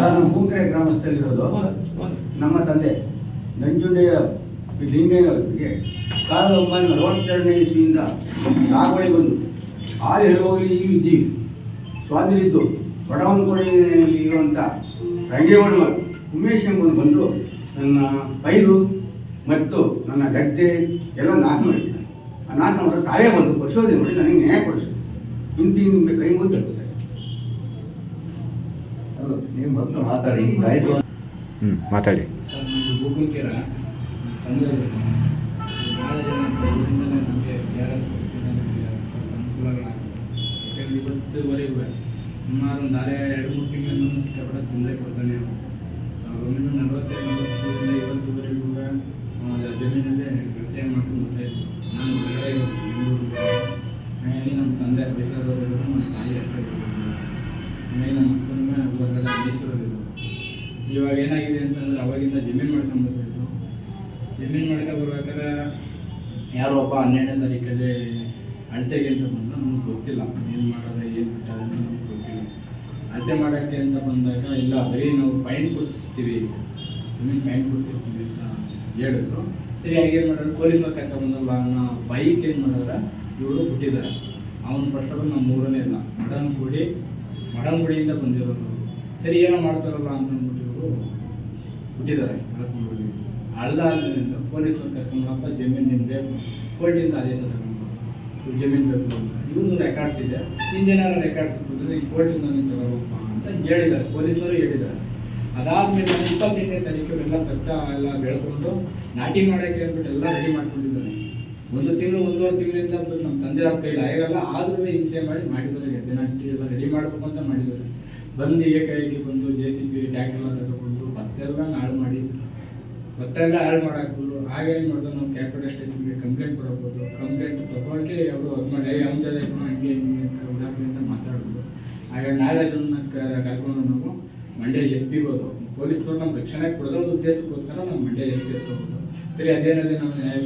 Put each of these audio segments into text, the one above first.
ನಾನು ಮೂಂಕೆರೆ ಗ್ರಾಮಸ್ಥಲ್ಲಿರೋದು. ನಮ್ಮ ತಂದೆ ನಂಜುಂಡೆಯ ಲಿಂಗಯ್ಯನವರಿಗೆ 1942ನೇ ಇಸ್ವಿಯಿಂದ ಸಾಗುವಳಿ ಬಂದು ಹಾಲು ಹೆರೋಗಲಿ ಈಗ ಇದ್ದೀವಿ. ಸ್ವಾಧೀನಿದ್ದು ಬಡವನಕೊಡೆಯಲ್ಲಿ ಇರುವಂಥ ರಂಗೇಗೌಡ ಉಮೇಶ್ ಎಂಬುದು ಬಂದು ನನ್ನ ಪೈರು ಮತ್ತು ನನ್ನ ಗದ್ದೆ ಎಲ್ಲ ನಾಶ ಮಾಡಿದ್ದಾರೆ. ಆ ನಾಶ ಮಾಡಿದ್ರೆ ತಾವೇ ಬಂದು ಪರಿಶೋಧನೆ ಮಾಡಿ ನನಗೆ ನ್ಯಾಯ ಕೊಡಿಸೋದು. ನಿಮಗೆ ಕೈ ಮುಗಿದು ಕೇಳ್ತಾರೆ. ನೀವು ಮೊದಲು ಮಾತಾಡಿ. ಆಯಿತು ಮಾತಾಡಿ ಸರ್. ನಮ್ಮದು ಗೋಕುಲ್ಕೆರ ತಂದೆ ಭಾಳ ಜನ ಇದರಿಂದಲೇ ನಮಗೆ ARS ಪಕ್ಷದಿಂದ ನಮಗೆ ಸ್ವಲ್ಪ ಅನುಕೂಲಗಳಾಗಿದೆ. ಯಾಕೆಂದರೆ ಇವತ್ತುವರೆಗೂ ಸುಮಾರು ಒಂದು 2-3 ತಿಂಗಳಿಂದ ಸಿಕ್ಕಾಪಟ್ಟೆ ತೊಂದರೆ ಕೊಡ್ತಾನೆ. 1942 ಇವತ್ತುವರೆಗೂ ಜಮೀನಲ್ಲೇ ವ್ಯವಸಾಯ ಮಾಡ್ಕೊಂಡು ಬರ್ತಾಯಿದ್ರು. ನಾನು ಹೊರಗಡೆ ಬೆಂಗಳೂರಿಗೆ ನಮ್ಮ ತಂದೆ ವಯಸ್ಸಾದವರು, ನಮ್ಮ ತಾಯಿ ಅಷ್ಟೇ ಆಮೇಲೆ ನಮ್ಮ ಮಕ್ಕಳನ್ನ ಹೊರಗಡೆ ಮೈಸೂರಲ್ಲಿರೋದು. ಇವಾಗ ಏನಾಗಿದೆ ಅಂತಂದರೆ ಅವಾಗಿಂದ ಜಮೀನು ಮಾಡ್ಕೊಂಡು ಬರ್ತಾಯಿತ್ತು. ಜಮೀನು ಮಾಡ್ಕೊಂಡು ಬರ್ಬೇಕಾದ್ರೆ ಯಾರೋ ಒಬ್ಬ 12ನೇ ತಾರೀಕಲ್ಲಿ ಅಳತೆಗೆ ಅಂತ ಬಂದು ನಮ್ಗೆ ಗೊತ್ತಿಲ್ಲ ಏನು ಮಾಡೋದು ಏನು ಬಿಟ್ಟಾರೆ ಅಂತ ನಮ್ಗೆ ಗೊತ್ತಿಲ್ಲ. ಅಳತೆ ಮಾಡೋಕ್ಕೆ ಅಂತ ಬಂದಾಗ ಇಲ್ಲ ಬರೀ ನಾವು ಪಾಯಿಂಟ್ ಕೊಡ್ತಿರ್ತೀವಿ, ಜಮೀನು ಪಾಯಿಂಟ್ ಕೊಡ್ತಿರ್ತೀವಿ ಅಂತ ಹೇಳಿದ್ರು. ಸರಿ ಏನು ಮಾಡೋದು, ಪೊಲೀಸ್ನವ್ರು ಕರ್ಕೊಂಡ್ಬಂದಲ್ಲ ಅನ್ನೋ ಬೈಕ್ ಏನು ಮಾಡೋದ್ರೆ ಇವರು ಬಿಟ್ಟಿದ್ದಾರೆ. ಅವನು ಫಸ್ಟ್ ಆಫ್ ಆಲ್ ನಮ್ಮ ಊರಲ್ಲೇ ಇಲ್ಲ, ಮಡಂಗುಡಿಯಿಂದ ಬಂದಿರೋದು. ಸರಿ ಏನೋ ಮಾಡ್ತಾರಲ್ಲ ಅಂತ ಅಂದ್ಬಿಟ್ಟು ಇವರು ಬಿಟ್ಟಿದ್ದಾರೆ. ಅಳ್ದಾದ್ರಿಂದ ಪೊಲೀಸರು ಕರ್ಕೊಂಡ್ರಪ್ಪ ಜಮೀನು ನಿಮ್ಗೆ ಬೇಕು, ಕೋರ್ಟಿಂದ ಆದೇಶ ತಗೊಂಡು ಜಮೀನು ಬೇಕು ಅಂತ. ಇವ್ರದ್ದು ರೆಕಾರ್ಡ್ಸ್ ಇದೆ, ಇಂಜೇನಾರ ರೆಕಾರ್ಡ್ಸ್ ಇರ್ತದೆ, ಈ ಕೋರ್ಟಿಂದ ನೀವು ತಗೋಬೇಕಪ್ಪ ಅಂತ ಹೇಳಿದ್ದಾರೆ, ಪೊಲೀಸರು ಹೇಳಿದ್ದಾರೆ. ಅದಾದಮೇಲೆ 28ನೇ ತಾರೀಕು ಎಲ್ಲ ಭತ್ತ ಎಲ್ಲ ಬೆಳೆಸ್ಕೊಂಡು ನಾಟಿ ಮಾಡೋಕ್ಕೆ ಅಂದ್ಬಿಟ್ಟು ಎಲ್ಲ ರೆಡಿ ಮಾಡ್ಕೊಂಡಿದ್ದಾರೆ. 1 ತಿಂಗಳು 1.5 ತಿಂಗಳಿಂದ ನಮ್ಮ ತಂದೆ ಅವ್ರ ಕೈಲಿ ಆಗಲ್ಲ, ಆದ್ರೂ ಹಿಂಸೆ ಮಾಡಿದ್ದಾರೆ. ಗೆದ್ದೆ ನಾಟಿ ಎಲ್ಲ ರೆಡಿ ಮಾಡಬೇಕು ಅಂತ ಮಾಡಿದ್ದಾರೆ. ಬಂದು ಏಕಾಏಕಿ ಬಂದು JCB ಟ್ಯಾಕ್ಟರ್ ಎಲ್ಲ ತಗೊಂಡು ಭತ್ತ ಎಲ್ಲ ಹಾಳು ಮಾಡಾಕ್ಬೋದು. ಹಾಗೆ ಏನು ಮಾಡಿದ್ರು, ನಾವು ಕ್ಯಾಪಿಟಲ್ ಸ್ಟೇಷನ್ಗೆ ಕಂಪ್ಲೇಂಟ್ ಕೊಡಬಹುದು. ಕಂಪ್ಲೇಂಟ್ ತಗೊಂಡು ಅವರು ಅದು ಮಾಡಿ ಹಂಗೆ ಹಿಂಗೆ ಅಂತ ಉದಾಹರಣೆಯಿಂದ ಮಾತಾಡ್ಬೋದು. ಹಾಗೆ ನಾಳೆ ಕರ್ಕೊಂಡು ನಾವು ಮಂಡ್ಯ SP ಹೋದು. ಪೊಲೀಸ್ನವ್ರು ನಮ್ಮ ರಕ್ಷಣೆ ಕೊಡೋದ್ರ ಒಂದು ಉದ್ದೇಶಕ್ಕೋಸ್ಕರ ನಾವು ಮಂಡ್ಯ SP ಹೋಗೋದು. ಸರಿ ಅದೇನದೇ ನಾವು ನ್ಯಾಯ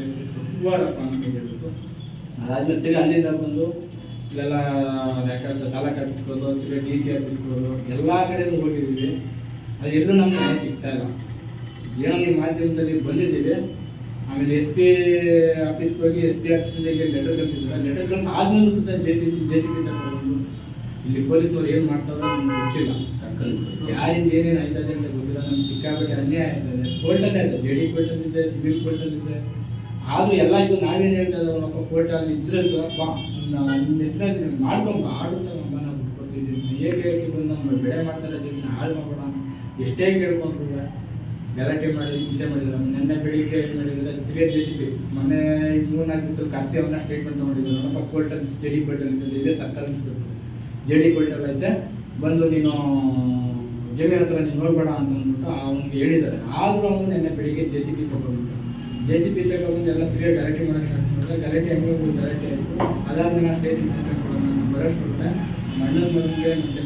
ಹೂವಾರಪ್ಪ ಅಂತ ಹೇಳ್ಬಿಟ್ಟು ಅದಾದ್ಮೇಲೆ ತಿರ್ಗಿ ಅಲ್ಲಿಂದ ಬಂದು ಇಲ್ಲೆಲ್ಲ ಚಾಲಕ ಆಫೀಸ್ಬೋದು, ತಿರ್ಗಿ DC ಆಫೀಸ್ಬೋದು ಎಲ್ಲ ಕಡೆಯೂ ಹೋಗಿದ್ದೀವಿ. ಅದೆಲ್ಲೂ ನಮ್ಗೆ ನ್ಯಾಯ ಸಿಗ್ತಾ ಇಲ್ಲ. ಏನೋ ನಿಮ್ಮ ಮಾಧ್ಯಮದಲ್ಲಿ ಬಂದಿದ್ದೀವಿ. ಆಮೇಲೆ SP ಆಫೀಸ್ಗೆ ಹೋಗಿ SP ಆಫೀಸಿಂದ ಈಗ ಲೆಟರ್ ಕಳಿಸಿದ್ದಾರೆ. ಲೆಟರ್ ಕಳಿಸಿ ಆದ್ಮೇಲೂ ಸುತ್ತ JCB ತಗೊಂಡು ಇಲ್ಲಿ ಪೊಲೀಸ್ನವ್ರು ಏನು ಮಾಡ್ತಾರೋ ನಮ್ಗೆ ಗೊತ್ತಿಲ್ಲ. ಯಾರಿಂದ ಏನೇನು ಆಯ್ತದೆ ಅಂತ ಗೊತ್ತಿಲ್ಲ. ನಮ್ಗೆ ಸಿಕ್ಕಾಪಟ್ಟೆ ಅನ್ಯಾಯ ಆಯ್ತದೆ. ಕೋರ್ಟಲ್ಲೇ ಇದೆ, JD ಕೋರ್ಟಲ್ಲಿದೆ, ಸಿವಿಲ್ ಕೋರ್ಟಲ್ಲಿದೆ. ಆದರೂ ಎಲ್ಲ ಇದು ನಾವೇನು ಹೇಳ್ತಾ ಇದ್ದಾವಪ್ಪ, ಕೋರ್ಟಲ್ಲಿ ಇದ್ರೆ ನಿಮ್ಮ ಹೆಸರಲ್ಲಿ ಮಾಡ್ಕೊಂಬ ಆಡುತ್ತಮ್ಮ, ನಾವು ಬಿಟ್ಕೊಡ್ತಿದ್ದೀವಿ. ಏಕೆ ಬಂದು ನಮ್ಮ ಬೆಳೆ ಮಾಡ್ತಾರೆ, ಜಮೀನು ಹಾಳು ಮಾಡೋಣ ಅಂತ ಎಷ್ಟೇ ಕೇಳ್ಕೊಂಡ್ರು ಗಲಾಟೆ ಮಾಡಿ ಹಿಂಸೆ ಮಾಡಿದ್ದಾರೆ. ನೆನ್ನೆ ಬೆಳಿಗ್ಗೆ ಏನು ಮಾಡಿದ್ದಾರೆ, JCB ಮೊನ್ನೆ 3-4 ದಿವಸ ಕಾಸಿ ಅವನ್ನ ಸ್ಟೇಟ್ಮೆಂಟ್ ತೊಗೊಂಡಿದ್ದಾರೆ. ನಮ್ಮಪ್ಪ ಕೋರ್ಟಲ್ಲಿ JD ಕೋರ್ಟಲ್ಲಿ ಇದೆ, ಸರ್ಕಾರ JD ಕೋರ್ಟಲ್ಲಿ ಐತೆ, ಬಂದು ನೀನು ಜಮೀನು ಹತ್ರ ನೀನು ಹೋಗ್ಬೇಡ ಅಂತ ಅಂದ್ಬಿಟ್ಟು ಅವ್ನಿಗೆ ಹೇಳಿದ್ದಾರೆ. ಆದರೂ ಅವನು ನೆನ್ನೆ ಬೆಳಿಗ್ಗೆ JCB ತಗೊಂಡ್ಬಿಟ್ಟು ತಗೊಂಡು ಎಲ್ಲ ತಿರುಗಿ ಗಲಾಟೆ ಮಾಡೋಕ್ಕೆ ಸ್ಟಾರ್ಟ್ ಮಾಡಿದ್ರೆ ಗಲಾಟೆ ಹೆಂಗೆ ಗಲಾಟೆ ಆಯಿತು. ಅದಾದ್ಮೇಲೆ ನಾನು ಸ್ಟೇಷನ್ ಕೊಡೋಣ ಬರೋಷ್ಟೊಟ್ಟೆ ಅಣ್ಣನ ಮಗನಿಗೆ ಮತ್ತು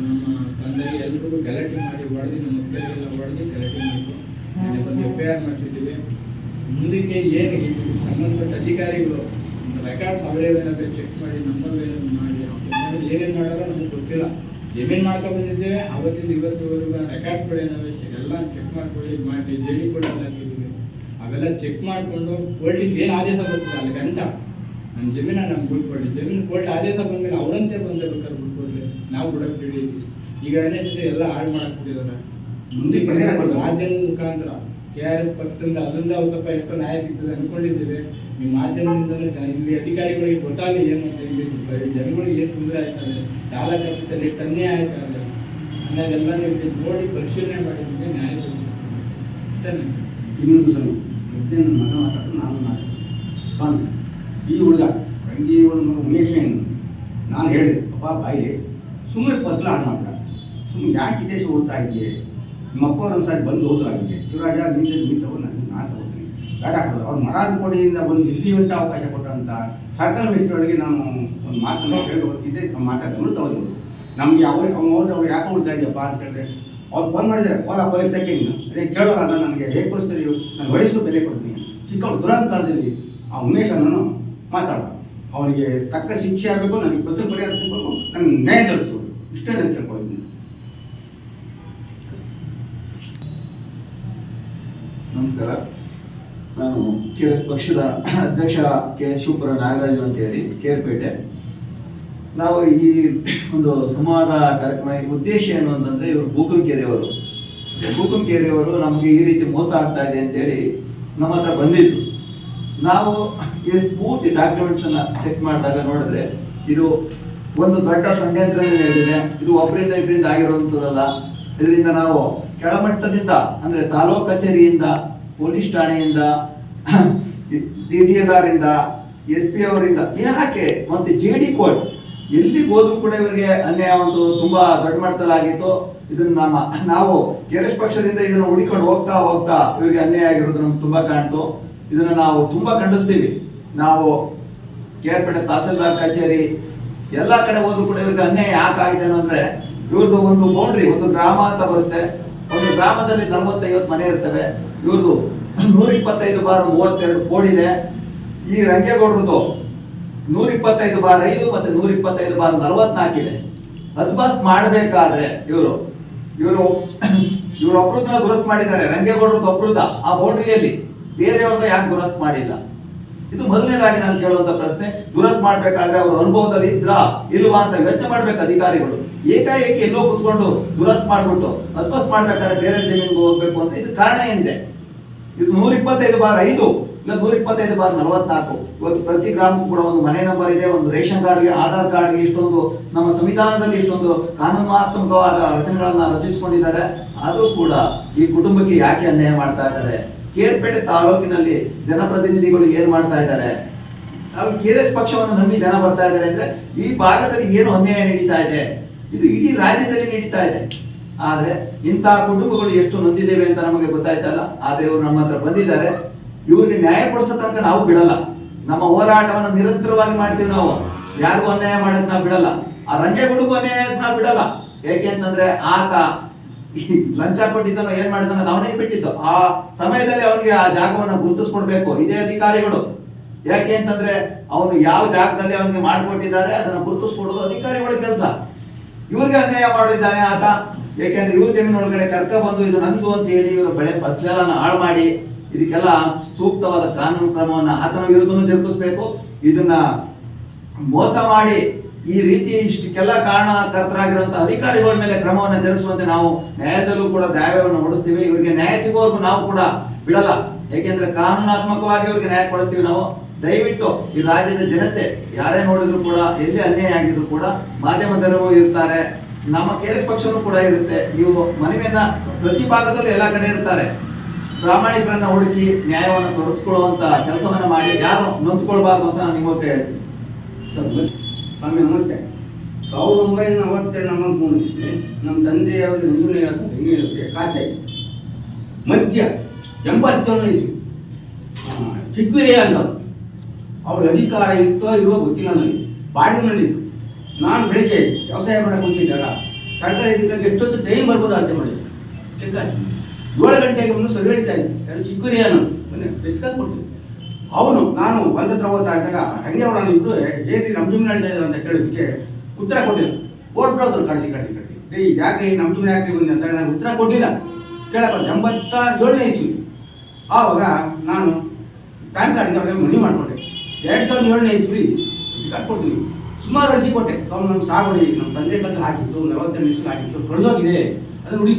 ನಮ್ಮ ತಂದೆಗೆ ಎಲ್ರಿಗೂ ಗಲಾಟೆ ಮಾಡಿ ಹೊಡೆದು, ನಮ್ಮ ಮಕ್ಕಳಿಗೆಲ್ಲ ಹೊಡೆದು ಗಲಾಟೆ ಮಾಡಿ ನನಗೆ ಒಂದು FIR ಮಾಡಿಸಿದ್ದೀವಿ. ಮುಂದಕ್ಕೆ ಏನು ಇದಕ್ಕೆ ಸಂಬಂಧಪಟ್ಟ ಅಧಿಕಾರಿಗಳು ರೆಕಾರ್ಡ್ಸ್ ಅವರೇನಾದ್ರು ಚೆಕ್ ಮಾಡಿ ನಮ್ಮಲ್ಲಿ ಮಾಡಿ ಏನೇನು ಮಾಡೋರೋ ನಮಗೆ ಗೊತ್ತಿಲ್ಲ. ಜಮೀನು ಮಾಡ್ಕೊಂಡು ಬಂದಿದ್ದೇವೆ, ಅವತ್ತಿಂದ ಇವತ್ತುವರೆಗೂ ರೆಕಾರ್ಡ್ಸ್ಗಳು ಏನಾದ್ರು ಎಲ್ಲ ಚೆಕ್ ಮಾಡ್ಕೊಳ್ಳಿ ಮಾಡಿ JD ಕೂಡ ಹಾಕಿದ್ದೀವಿ. ಅವೆಲ್ಲ ಚೆಕ್ ಮಾಡಿಕೊಂಡು ಕೋರ್ಟಿಂದ ಏನು ಆದೇಶ ಬರ್ತದೆ ಅಲ್ಲಿ ಗಂಟ ನಮ್ಮ ಜಮೀನ ನಮ್ಗೆ ಬಿಡಿಸ್ಕೊಡ್ಲಿ. ಜಮೀನು ಕೋರ್ಟ್ ಆದೇಶ ಬಂದಮೇಲೆ ಅವರಂತೆ ಬಂದೇ ಬೇಕಾದ್ರೆ ಬಿಟ್ಕೊಡ್ಲಿ, ನಾವು ಬಿಡೋಕೆ ಬಿಟ್ಟಿದ್ದೀವಿ. ಈಗ ಏನಿದೆ ಎಲ್ಲ ಹಾಳು ಮಾಡಕ್ಬಿಟ್ಟಿದ್ದಾರೆ. ಮುಂದಕ್ಕೆ ಮಾಧ್ಯಮದ ಮುಖಾಂತರ KRS ಪಕ್ಷದಿಂದ ಅದರಿಂದ ಸ್ವಲ್ಪ ಎಷ್ಟೋ ನ್ಯಾಯ ಸಿಗ್ತದೆ ಅಂದ್ಕೊಂಡಿದ್ದೀವಿ. ನಿಮ್ಮ ಮಾಧ್ಯಮದಿಂದಲೇ ಇಲ್ಲಿ ಅಧಿಕಾರಿಗಳಿಗೆ ಗೊತ್ತಾಗಲಿ ಏನು ಅಂತ, ಇಲ್ಲಿ ಜನಗಳಿಗೆ ಏನು ತೊಂದರೆ ಆಯ್ತದೆ, ಚಾಲಕ ಆಫೀಸಲ್ಲಿ ಎಷ್ಟು ಅನ್ಯಾಯ ಆಯ್ತದೆ ಅನ್ನೋದೆಲ್ಲ ನೀವು ನೋಡಿ ಪರಿಶೀಲನೆ ಮಾಡಿದ್ರೆ ನ್ಯಾಯ ಸಿಗ್ತದೆ. ಇನ್ನೊಂದು ಸಲ ನನ್ನ ಮಗ ಮಾತಾಡ್ತು, ನಾನು ಮಾತಾಡ್ತೀನಿ. ಈ ಹುಡುಗ ರಂಗಿ ಮಗ ಉಮೇಶ್ ನಾನು ಹೇಳಿದೆ, ಅಪ್ಪ ಬಾಯಿ ಸುಮ್ಮನೆ ಫಸಲ ಹಾಳು ಮಾಡ್ಬೇಡ, ಸುಮ್ಮನೆ ಯಾಕೆ ದೇಶ ಓದ್ತಾ ಇದೆಯೇ, ನಿಮ್ಮ ಅಪ್ಪ ಒಂದ್ಸಾರಿ ಬಂದು ಹೋದ್ರಾಗಿದೆ, ಶಿವರಾಜ ನೀನು ತಗೊಂಡು ನಾನು ತಗೋತೀನಿ, ಬೇಡ ಕೊಡೋದು. ಅವ್ರು ಮರಾಠವಾಡಿಯಿಂದ ಬಂದು ಇಲ್ಲಿ ಗಂಟ ಅವಕಾಶ ಕೊಟ್ಟಂತ ಸರ್ಕಾರ ಮಿನಿಸ್ಟ್ರೊಳಗೆ ನಾನು ಒಂದು ಮಾತನ್ನು ಹೇಳಿ ಹೋಗ್ತಿದ್ದೆ. ಮಾತಾಡೋದು ತಗೊಂಡು ನಮಗೆ ಅವ್ರು ಯಾಕೆ ಉಳ್ತಾ ಇದೆಯಪ್ಪ ಅಂತ ಹೇಳಿದ್ರೆ ಅವ್ರು ಬಂದ್ ಮಾಡಿದ್ದಾರೆ. ಪೊಲೀಸ್ ತಕ್ಕೆ ಅದೇ ಕೇಳೋಲ್ಲ, ನನಗೆ ಹೇಗೆ ಕೊಡಿಸ್ತೀರಿ, ನನ್ನ ವಯಸ್ಸು ಬೆಲೆ ಕೊಡ್ತೀನಿ. ಚಿಕ್ಕವರು ದುರಂಕಾರದಲ್ಲಿ ಆ ಉಮೇಶನನ್ನು ಮಾತಾಡೋದು, ಅವನಿಗೆ ತಕ್ಕ ಶಿಕ್ಷೆ ಆಗಬೇಕು, ನನಗೆ ಬಸ್ಸು ಪರಿಹಾರ ಸಿಗಬೇಕು, ನನಗೆ ನ್ಯಾಯ ತೋರಿಸಬೇಕು, ಇಷ್ಟೇ ನಾನು ಕೇಳ್ಕೊಳ್ತೀನಿ. ನಮಸ್ಕಾರ. ನಾನು KRS ಪಕ್ಷದ ಅಧ್ಯಕ್ಷ KS ಶಿವಪುರ ನಾಗರಾಜು ಅಂತ ಹೇಳಿ ಕೇರ್ಪೇಟೆ. ನಾವು ಈ ಒಂದು ಸಂವಾದ ಕಾರ್ಯಕ್ರಮ ಉದ್ದೇಶ ಏನು ಅಂತಂದ್ರೆ, ಇವರು ಬೂಕಂಕೇರಿಯವರು ನಮಗೆ ಈ ರೀತಿ ಮೋಸ ಆಗ್ತಾ ಇದೆ ಅಂತೇಳಿ ನಮ್ಮ ಹತ್ರ ಬಂದಿದ್ರು. ನಾವು ಈ ಪೂರ್ತಿ ಡಾಕ್ಯುಮೆಂಟ್ಸ್ ಅನ್ನ ಚೆಕ್ ಮಾಡಿದಾಗ ನೋಡಿದ್ರೆ ಇದು ಒಂದು ದೊಡ್ಡ ಷಡ್ಯಂತ್ರ ನಡೆದಿದೆ. ಇದು ಒಬ್ಬರಿಂದ ಇಬ್ಬರಿಂದ ಆಗಿರುವಂಥದ್ದಲ್ಲ. ಇದರಿಂದ ನಾವು ಕೆಳಮಟ್ಟದಿಂದ ಅಂದ್ರೆ ತಾಲೂಕು ಕಚೇರಿಯಿಂದ, ಪೊಲೀಸ್ ಠಾಣೆಯಿಂದ, DDLR ಇಂದ, SP ಅವರಿಂದ, ಯಾಕೆ ಮತ್ತೆ JD ಕೋರ್ಟ್ ಎಲ್ಲಿಗೆ ಹೋದ್ರು ಕೂಡ ಇವರಿಗೆ ಅನ್ಯಾಯ ಒಂದು ತುಂಬಾ ದೊಡ್ಡ ಮಟ್ಟದಲ್ಲಾಗಿತ್ತು. ಇದನ್ನ ನಾವು KRS ಪಕ್ಷದಿಂದ ಇದನ್ನು ಹುಡುಕೊಂಡು ಹೋಗ್ತಾ ಇವರಿಗೆ ಅನ್ಯಾಯ ಆಗಿರೋದು ನಮ್ಗೆ ತುಂಬಾ ಕಾಣ್ತು. ಇದನ್ನ ನಾವು ತುಂಬಾ ಖಂಡಿಸ್ತೀವಿ. ನಾವು ಕೇರ್ಪೇಟೆ ತಹಸೀಲ್ದಾರ್ ಕಚೇರಿ ಎಲ್ಲಾ ಕಡೆ ಹೋದ್ರು ಕೂಡ ಇವ್ರಿಗೆ ಅನ್ಯಾಯ ಯಾಕಾಗಿದೆ ಅಂದ್ರೆ, ಇವ್ರದ್ದು ಒಂದು ಬೌಂಡ್ರಿ, ಒಂದು ಗ್ರಾಮ ಅಂತ ಬರುತ್ತೆ. ಒಂದು ಗ್ರಾಮದಲ್ಲಿ 40-50 ಮನೆ ಇರ್ತವೆ. ಇವ್ರದ್ದು 125/32 ಕೋಡ್ ಇದೆ. ಈ ರಂಗೇಗೌಡರದು 125/5 ಮತ್ತೆ 125/44 ಇದೆ. ಅದ್ಬಸ್ಟ್ ಮಾಡಬೇಕಾದ್ರೆ ಇವ್ರೊಬ್ರದನ್ನ ದುರಸ್ತ್ ಮಾಡಿದ್ದಾರೆ. ರಂಗೇಗೌಡರದ್ದು ಒಬ್ರದ ಆ ಬೌಂಡ್ರಿಯಲ್ಲಿ, ಬೇರೆಯವ್ರನ್ನ ಯಾಕೆ ದುರಸ್ತ್ ಮಾಡಿಲ್ಲ? ಇದು ಮೊದಲನೇದಾಗಿ ನಾನು ಕೇಳುವಂತ ಪ್ರಶ್ನೆ. ದುರಸ್ತ್ ಮಾಡ್ಬೇಕಾದ್ರೆ ಅವ್ರ ಅನುಭವದಲ್ಲಿ ಇದ್ರಾ ಇಲ್ವಾ ಅಂತ ಯೋಚನೆ ಮಾಡ್ಬೇಕು ಅಧಿಕಾರಿಗಳು. ಏಕಾಏಕಿ ಎಲ್ಲೋ ಕುತ್ಕೊಂಡು ದುರಸ್ತ್ ಮಾಡ್ಬಿಟ್ಟು ಅದ್ಬಸ್ಟ್ ಮಾಡ್ಬೇಕಾದ್ರೆ ಬೇರೆ ಜಮೀನಿಗೆ ಹೋಗ್ಬೇಕು ಅಂದ್ರೆ ಇದು ಕಾರಣ ಏನಿದೆ? ಇದು 125/5 ಇಲ್ಲ 125/44. ಇವತ್ತು ಪ್ರತಿ ಗ್ರಾಮಕ್ಕೂ ಕೂಡ ಒಂದು ಮನೆ ನಂಬರ್ ಇದೆ, ಒಂದು ರೇಷನ್ ಕಾರ್ಡ್ಗೆ, ಆಧಾರ್ ಕಾರ್ಡ್ಗೆ ಇಷ್ಟೊಂದು ನಮ್ಮ ಸಂವಿಧಾನದಲ್ಲಿ ಇಷ್ಟೊಂದು ಕಾನೂನಾತ್ಮಕವಾದ ರಚನೆಗಳನ್ನ ರಚಿಸಿಕೊಂಡಿದ್ದಾರೆ. ಆದ್ರೂ ಕೂಡ ಈ ಕುಟುಂಬಕ್ಕೆ ಯಾಕೆ ಅನ್ಯಾಯ ಮಾಡ್ತಾ ಇದ್ದಾರೆ? ಕೇರ್ಪೇಟೆ ತಾಲೂಕಿನಲ್ಲಿ ಜನಪ್ರತಿನಿಧಿಗಳು ಏನ್ ಮಾಡ್ತಾ ಇದ್ದಾರೆ? ನಾವು KRS ಪಕ್ಷವನ್ನು ನಂಬಿ ಜನ ಬರ್ತಾ ಇದ್ದಾರೆ ಅಂದ್ರೆ ಈ ಭಾಗದಲ್ಲಿ ಏನು ಅನ್ಯಾಯ ನಡೀತಾ ಇದೆ? ಇದು ಇಡೀ ರಾಜ್ಯದಲ್ಲಿ ನಡೀತಾ ಇದೆ. ಆದ್ರೆ ಇಂತಹ ಕುಟುಂಬಗಳು ಎಷ್ಟು ನೊಂದಿದ್ದೇವೆ ಅಂತ ನಮಗೆ ಗೊತ್ತಾಯ್ತಲ್ಲ. ಆದ್ರೆ ಇವರು ನಮ್ಮ ಹತ್ರ ಬಂದಿದ್ದಾರೆ. ಇವ್ರಿಗೆ ನ್ಯಾಯ ಕೊಡಿಸೋ ತನಕ ನಾವು ಬಿಡಲ್ಲ. ನಮ್ಮ ಹೋರಾಟವನ್ನು ನಿರಂತರವಾಗಿ ಮಾಡ್ತೀವಿ. ನಾವು ಯಾರಿಗೂ ಅನ್ಯಾಯ ಮಾಡಕ್ ನಾವು ಬಿಡಲ್ಲ. ಆ ರಂಜೇಗೌಡಗೂ ಅನ್ಯಾಯ ನಾವು ಬಿಡಲ್ಲ. ಯಾಕೆ ಅಂತಂದ್ರೆ ಆತ ಲಂಚ ಕೊಟ್ಟಿದ್ದನೋ ಏನ್ ಮಾಡಿದಾನೋ ಅವನಿಗೆ ಬಿಟ್ಟಿದ್ದು. ಆ ಸಮಯದಲ್ಲಿ ಅವನಿಗೆ ಆ ಜಾಗವನ್ನು ಗುರುತಿಸ್ಕೊಡ್ಬೇಕು ಇದೇ ಅಧಿಕಾರಿಗಳು. ಯಾಕೆ ಅಂತಂದ್ರೆ ಅವನು ಯಾವ ಜಾಗದಲ್ಲಿ ಅವನಿಗೆ ಮಾಡಿಕೊಟ್ಟಿದ್ದಾರೆ ಅದನ್ನ ಗುರುತಿಸ್ಕೊಡೋದು ಅಧಿಕಾರಿಗಳ ಕೆಲಸ. ಇವ್ರಿಗೆ ಅನ್ಯಾಯ ಮಾಡಿದ್ದಾನೆ ಆತ. ಯಾಕೆಂದ್ರೆ ಇವ್ರ ಜಮೀನು ಒಳಗಡೆ ಕರ್ಕ ಬಂದು ಇದು ನಂದು ಅಂತ ಹೇಳಿ ಇವರು ಬೆಳೆ ಫಸಲೆಲ್ಲ ಹಾಳು ಮಾಡಿ ಇದಕ್ಕೆಲ್ಲ ಸೂಕ್ತವಾದ ಕಾನೂನು ಕ್ರಮವನ್ನ ಆತನ ವಿರುದ್ಧನೂ ಜರುಗಿಸ್ಬೇಕು. ಇದನ್ನ ಮೋಸ ಮಾಡಿ ಈ ರೀತಿ ಇಷ್ಟಕ್ಕೆಲ್ಲ ಕಾರಣಕರ್ತರಾಗಿರುವಂತಹ ಅಧಿಕಾರಿಗಳ ಮೇಲೆ ಕ್ರಮವನ್ನು ಜರುಗಿಸುವಂತೆ ನಾವು ನ್ಯಾಯದಲ್ಲೂ ಕೂಡ ನ್ಯಾಯವನ್ನು ಹೊಡಿಸ್ತೀವಿ. ಇವರಿಗೆ ನ್ಯಾಯ ಸಿಗೋವರೆಗೂ ನಾವು ಕೂಡ ಬಿಡಲ್ಲ. ಯಾಕೆಂದ್ರೆ ಕಾನೂನಾತ್ಮಕವಾಗಿ ಇವ್ರಿಗೆ ನ್ಯಾಯ ಕೊಡಿಸ್ತೀವಿ ನಾವು. ದಯವಿಟ್ಟು ಈ ರಾಜ್ಯದ ಜನತೆ ಯಾರೇ ನೋಡಿದ್ರು ಕೂಡ, ಎಲ್ಲಿ ಅನ್ಯಾಯ ಆಗಿದ್ರು ಕೂಡ ಮಾಧ್ಯಮದಲ್ಲೂ ಇರ್ತಾರೆ, ನಮ್ಮ KRS ಪಕ್ಷನೂ ಕೂಡ ಇರುತ್ತೆ. ನೀವು ಮನವಿಯನ್ನ ಪ್ರತಿ ಭಾಗದಲ್ಲೂ ಎಲ್ಲ ಕಡೆ ಇರ್ತಾರೆ. ಪ್ರಾಮಾಣಿಕರನ್ನ ಹುಡುಕಿ ನ್ಯಾಯವನ್ನು ತೊಡಗಿಸ್ಕೊಳ್ಳುವಂತ ಕೆಲಸವನ್ನ ಮಾಡಿ, ಯಾರು ನೊಂದ್ಕೊಳ್ಬಾರ್ದು ಅಂತ ನಾನು ನಿಮಗೆ ಹೇಳ್ತೀನಿ. ಸರ್ ಸ್ವಾಮಿ ನಮಸ್ತೆ. 1942 ನಮ್ಮ ತಂದೆಯವರಿಗೆ ನಂಜುನೇರಿಗೆ ಖಾತೆ ಮಧ್ಯ 81 ಇಸ್ವಿ ಚಿಕ್ಕವಿರಿಯ ಅಂತವ್ರು. ಅವ್ರ ಅಧಿಕಾರ ಇತ್ತೋ ಇರುವ ಗೊತ್ತಿಲ್ಲ ನನಗೆ. ಬಾಡಿಗೆ ನಡೀತು. ನಾನು ಬೆಳಿಗ್ಗೆ ವ್ಯವಸಾಯ ಮಾಡಕ್ಕೆ ಕುಂತಿದ್ದಾಗ ಸರ್ಕಾರಿ ಇದಕ್ಕಾಗಿ ಎಷ್ಟೊತ್ತು ಟೈಮ್ ಬರ್ಬೋದು ಅಂತ ಮಾಡಿದ್ದೆ. 7 ಗಂಟೆಗೆ ಒಂದು ಸರಿ ಹೇಳ್ತಾ ಇದ್ದೆ. ಯಾರು ಚಿಕ್ಕವಿರಿಯ ನಾನು ಹೆಚ್ಚಾಗಿ ಕೊಡ್ತೀನಿ. ಅವನು ನಾನು ಹೊಲದ ಹತ್ರ ಓದ್ತಾ ಇದ್ದಾಗ ಹಂಗೆ ಅವ್ರು ನಾನು ಇಬ್ರು ಏನ್ರಿ ನಮ್ಮ ಜಮೀನು ಹೇಳ್ತಾ ಇದ್ದಾರೆ ಅಂತ ಕೇಳೋದಕ್ಕೆ ಉತ್ತರ ಕೊಟ್ಟಿಲ್ಲ. ಓಡ್ಬಿಡೋದ್ರು ಕಡ್ದಿ ಯಾಕೆ ನಮ್ಮ ಜಮೀನು ಯಾಕೆ ಬಂದೆ ಅಂತ ನಾನು ಉತ್ತರ ಕೊಟ್ಟಿಲ್ಲ. ಕೇಳಪ್ಪ 87ನೇ ಇಸ್ವಿ. ಆವಾಗ ನಾನು ಪ್ಯಾನ್ ಕಾರ್ಡಿಗೆ ಅವ್ರಿಗೆ ಮನವಿ ಮಾಡಿಕೊಂಡೆ. 2007ನೇ ಇಸ್ವಿ ಕಾರ್ಡ್ ಕೊಡ್ತೀನಿ. ಸುಮಾರು ಅರ್ಜಿ ಕೊಟ್ಟೆ. ನಮ್ಮ ಸಾಗುವಳಿ ನಮ್ಮ ತಂದೆ ಕತ್ತಲು ಹಾಕಿತ್ತು, 48 ನಿಮಿಷ ಆಗಿತ್ತು, ಕಳೆದೋಗಿದೆ, ಅದನ್ನು ಹುಡಿ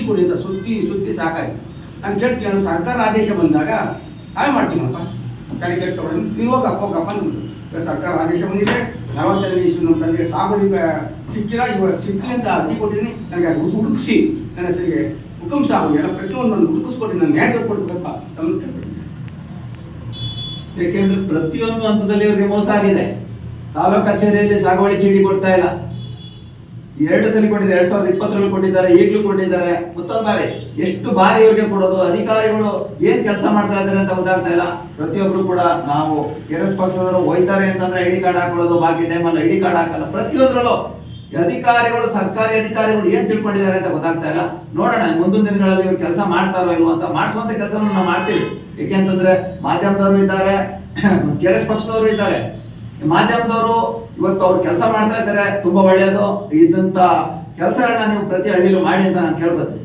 ಕೊಡಿ ಅಂತ ಸುತ್ತಿ ಸಾಕಾಗಿ ನಾನು ಕೇಳ್ತೀನಿ. ನಾನು ಸರ್ಕಾರ ಆದೇಶ ಬಂದಾಗ ಹಾಗೆ ಮಾಡ್ತೀನಪ್ಪ, ತಲೆ ಕೇಳಿಸ್ಕೊಬೇಡಿ, ನೀವು ಹೋಗಪ್ಪ ಅಂದ್ಬಿಟ್ಟು. ಸರ್ಕಾರ ಆದೇಶ ಬಂದಿದೆ, 48ನೇ ಇಸ್ವಿ ನಮ್ಮ ತಂದೆಗೆ ಸಾಗುವಳಿ ಸಿಕ್ಕಿಲ್ಲ, ಇವಾಗ ಸಿಕ್ಕಲಿ ಅಂತ ಅರ್ಜಿ ಕೊಟ್ಟಿದ್ದೀನಿ. ನನಗೆ ಅದು ಹುಡುಕಿಸಿ ನನ್ನ ಹೆಸರಿಗೆ ಹುಕುಂ ಸಾಗು ಎಲ್ಲ ಪ್ರತಿಯೊಂದು ನಾನು ಹುಡುಕಿಸ್ಕೊಟ್ಟು ನಾನು ನ್ಯಾಯ ಕೊಡ್ಬೇಕಂತ ತಮ್ಮ ಕೇಳ್ಬಿಟ್ಟು. ಯಾಕೆಂದ್ರೆ ಪ್ರತಿಯೊಂದು ಹಂತದಲ್ಲಿ ಇವ್ರಿಗೆ ಮೋಸ ಆಗಿದೆ. ತಾಲೂಕು ಕಚೇರಿಯಲ್ಲಿ ಸಾಗುವಳಿ ಚೀಟಿ ಕೊಡ್ತಾ ಇಲ್ಲ. 2 ಸಲ ಕೊಟ್ಟಿದ್ದಾರೆ, 2020ರಲ್ಲಿ ಕೊಟ್ಟಿದ್ದಾರೆ, ಈಗಲೂ ಕೊಟ್ಟಿದ್ದಾರೆ. ಮತ್ತೊಂದು ಬಾರಿ ಎಷ್ಟು ಬಾರಿ ಇವ್ರಿಗೆ ಕೊಡೋದು? ಅಧಿಕಾರಿಗಳು ಏನ್ ಕೆಲಸ ಮಾಡ್ತಾ ಇದ್ದಾರೆ ಅಂತ ಗೊತ್ತಾಗ್ತಾ ಇಲ್ಲ. ಪ್ರತಿಯೊಬ್ರು ಕೂಡ ನಾವು KRS ಪಕ್ಷದವರು ಹೋಯ್ತಾರೆ ಅಂತಂದ್ರೆ ID ಕಾರ್ಡ್ ಹಾಕೊಳ್ಳೋದು, ಬಾಕಿ ಟೈಮಲ್ಲಿ ID ಕಾರ್ಡ್ ಹಾಕಲ್ಲ. ಪ್ರತಿಯೊಂದರಲ್ಲೂ ಅಧಿಕಾರಿಗಳು, ಸರ್ಕಾರಿ ಅಧಿಕಾರಿಗಳು ಏನ್ ತಿಳ್ಕೊಂಡಿದ್ದಾರೆ ಅಂತ ಗೊತ್ತಾಗ್ತಾ ಇಲ್ಲ. ನೋಡೋಣ ಮುಂದಿನ ದಿನಗಳಲ್ಲಿ ಇವ್ರು ಕೆಲಸ ಮಾಡ್ತಾರೋ ಇಲ್ವೋ ಅಂತ. ಮಾಡಿಸುವಂತ ಕೆಲಸ ನಾವು ಮಾಡ್ತೀವಿ. ಏಕೆಂತಂದ್ರೆ ಮಾಧ್ಯಮದವರು ಇದ್ದಾರೆ, KRS ಪಕ್ಷದವರು ಇದ್ದಾರೆ. ಮಾಧ್ಯಮದವರು ಇವತ್ತು ಅವ್ರು ಕೆಲಸ ಮಾಡ್ತಾ ಇದ್ದಾರೆ, ತುಂಬಾ ಒಳ್ಳೆಯದು. ಇದಂತ ಕೆಲಸಗಳನ್ನ ನೀವು ಪ್ರತಿ ಹಳ್ಳಿಲೂ ಮಾಡಿ ಅಂತ ನಾನು ಕೇಳ್ಕೊತೀನಿ.